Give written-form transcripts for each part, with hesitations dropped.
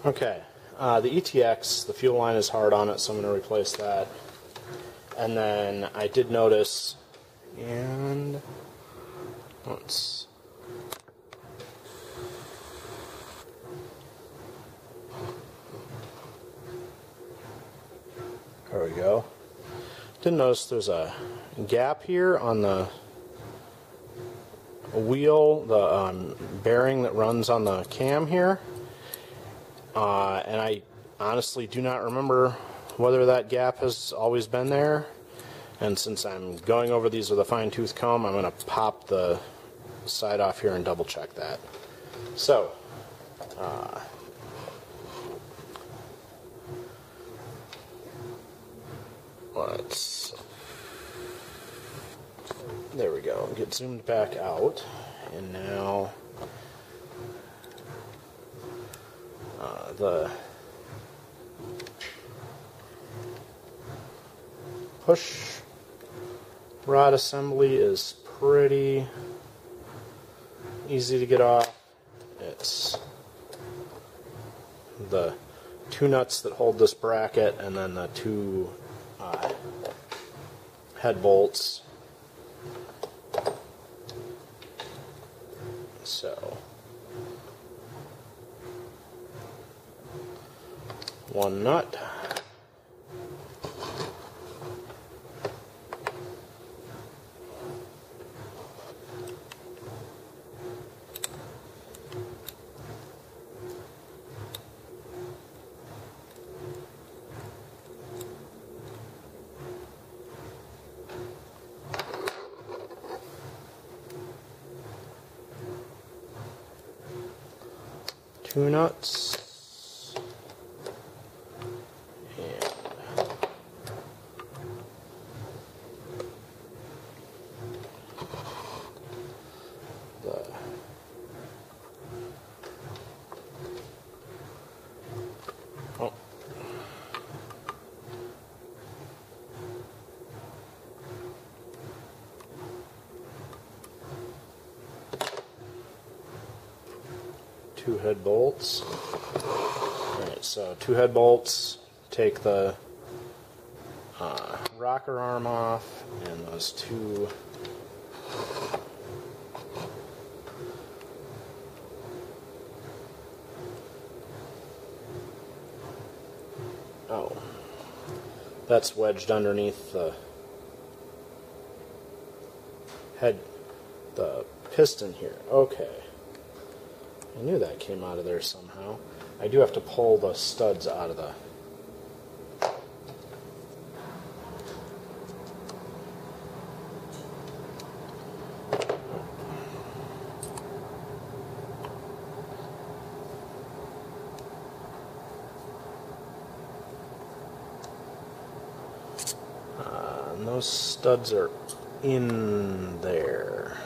Okay, the ETX, the fuel line is hard on it, so I'm going to replace that. And then I did notice, and let's... There we go. Did notice there's a gap here on the wheel, the bearing that runs on the cam here. And I honestly do not remember whether that gap has always been there. And since I'm going over these with a fine-tooth comb, I'm going to pop the side off here and double check that. So, there we go. Get zoomed back out, and now the push rod assembly is pretty easy to get off. It's the two nuts that hold this bracket, and then the two head bolts. So, one nut. Two nuts, and the two head bolts. Alright, so two head bolts, take the rocker arm off, and those two that's wedged underneath the head, the piston here. Okay. I knew that came out of there somehow. I do have to pull the studs out of the... and those studs are in there.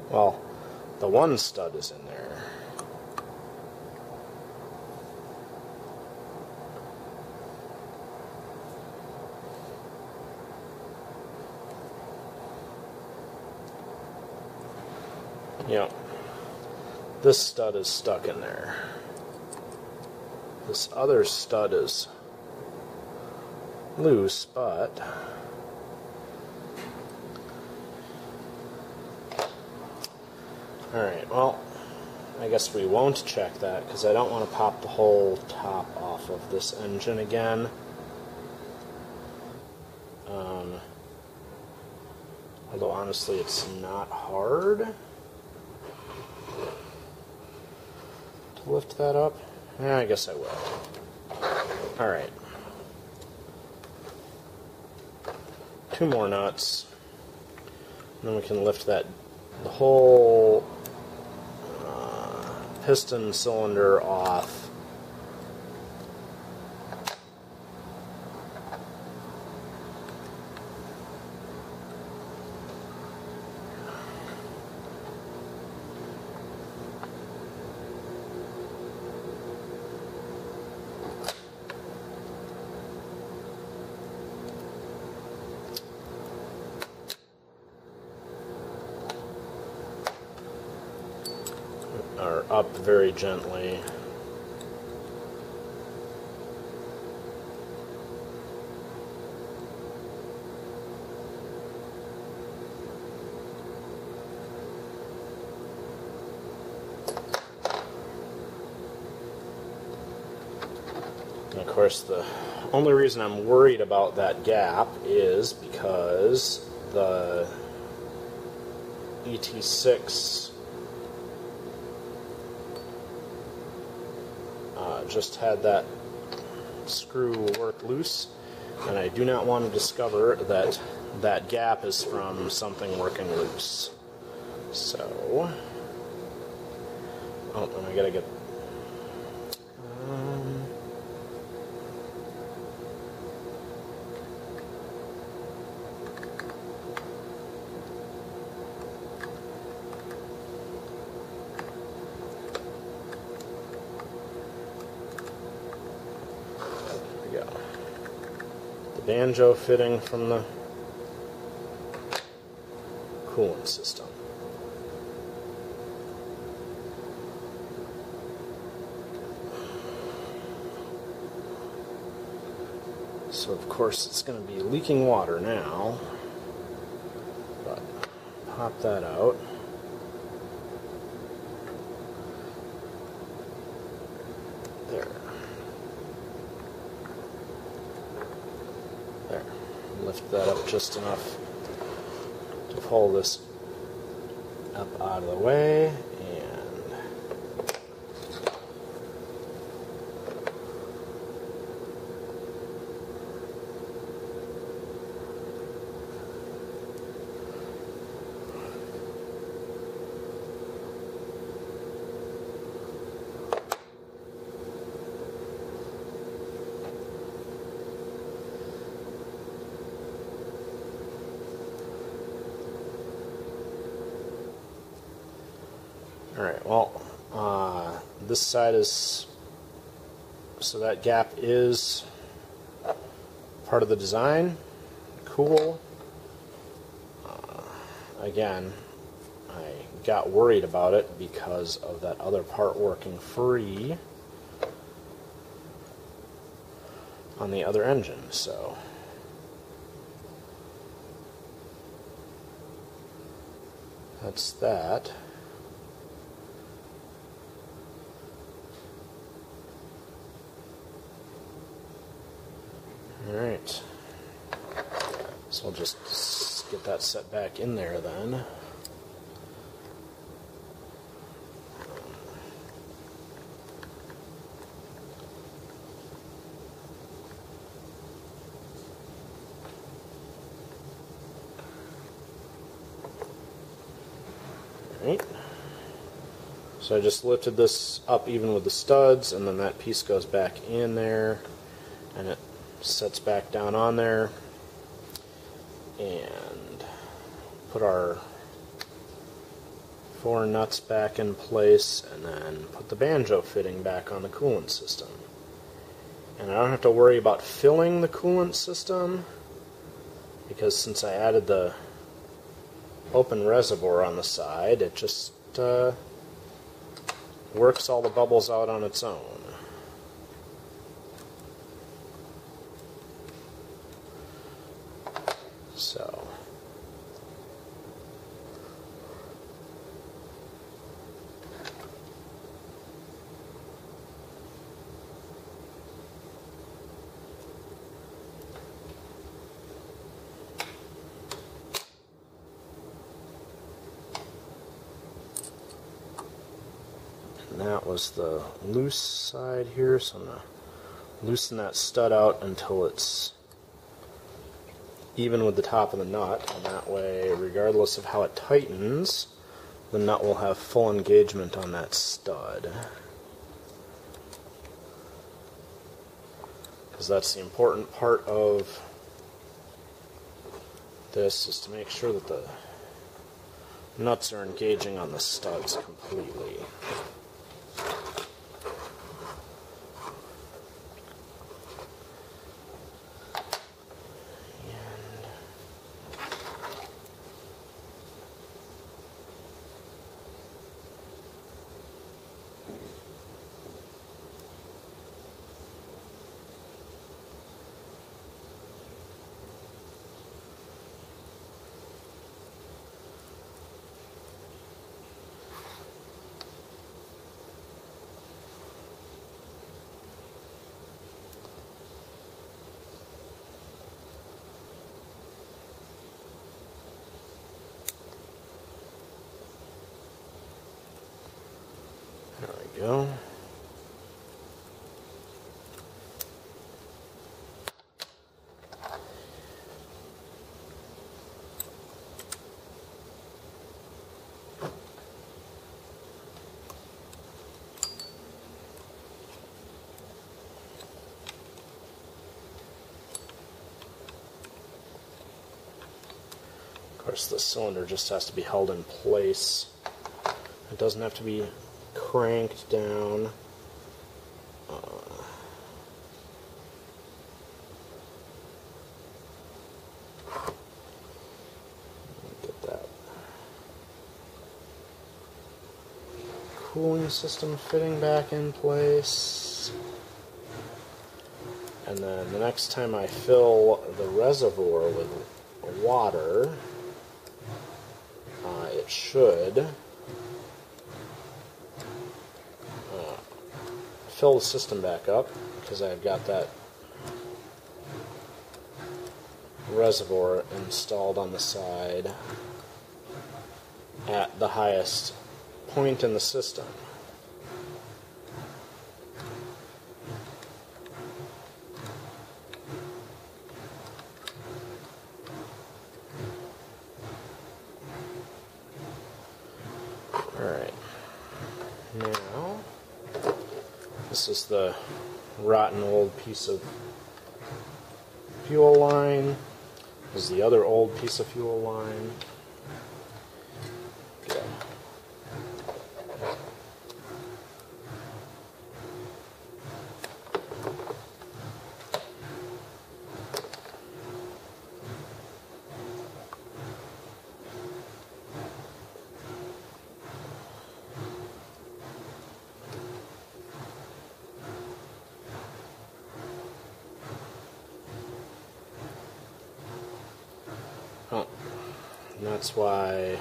Well, the one stud is in there. Yep. This stud is stuck in there. This other stud is loose, but alright, well, I guess we won't check that because I don't want to pop the whole top off of this engine again. Although honestly it's not hard to lift that up. Yeah, I guess I will. Alright. Two more nuts. And then we can lift that, the whole piston cylinder off. or up very gently. And of course, the only reason I'm worried about that gap is because the ET6 just had that screw work loose, and I do not want to discover that that gap is from something working loose. So, oh, and I gotta get banjo fitting from the coolant system. So of course it's going to be leaking water now, but pop that out. There. There. Lift that up just enough to pull this up out of the way, and alright, well, this side is, so that gap is part of the design. Cool. Again, I got worried about it because of that other part working free on the other engine, so that's that. Alright, so I'll just get that set back in there then. Alright, so I just lifted this up even with the studs, and then that piece goes back in there, and it sets back down on there, and put our 4 nuts back in place, and then put the banjo fitting back on the coolant system. And I don't have to worry about filling the coolant system, because since I added the open reservoir on the side, it just works all the bubbles out on its own. So, and that was the loose side here, so I'm going to loosen that stud out until it's even with the top of the nut, and that way, regardless of how it tightens, the nut will have full engagement on that stud. Because that's the important part of this, is to make sure that the nuts are engaging on the studs completely. we go. Of course, the cylinder just has to be held in place. It doesn't have to be cranked down. Get that cooling system fitting back in place. And then the next time I fill the reservoir with water, it should fill the system back up, because I've got that reservoir installed on the side at the highest point in the system. Alright, now this is the rotten old piece of fuel line. This is the other old piece of fuel line. Okay. Oh, and that's why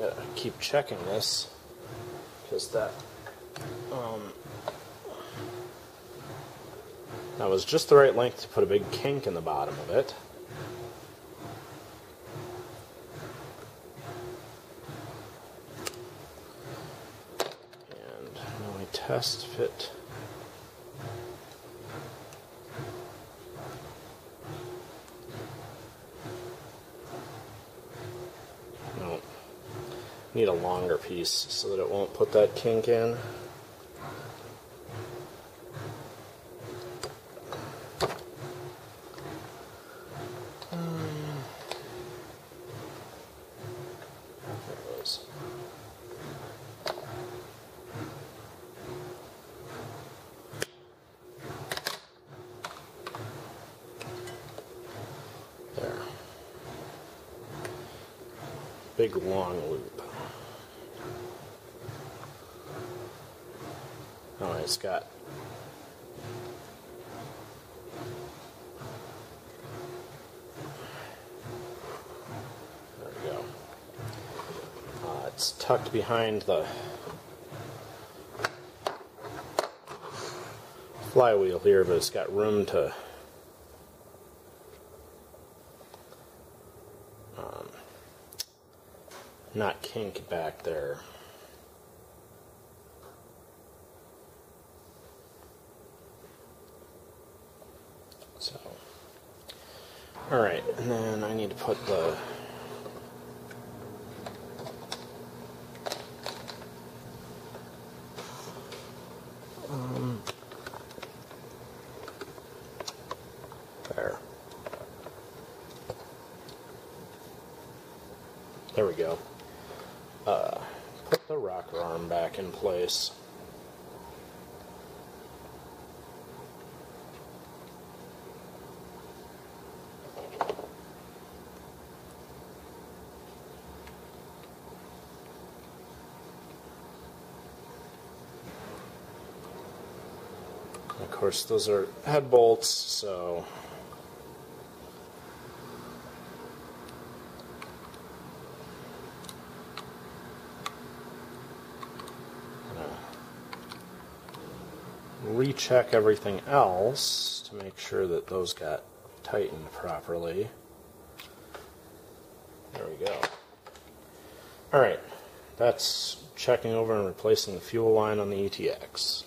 I keep checking this, because that was just the right length to put a big kink in the bottom of it. Test fit. No, need a longer piece so that it won't put that kink in. There it is. Big long loop. Oh, it's got there we go. It's tucked behind the flywheel here, but it's got room to not kink back there. So, alright, and then I need to put the there we go. Put the rocker arm back in place. Of course, those are head bolts, so recheck everything else to make sure that those got tightened properly. There we go. Alright, that's checking over and replacing the fuel line on the ETX.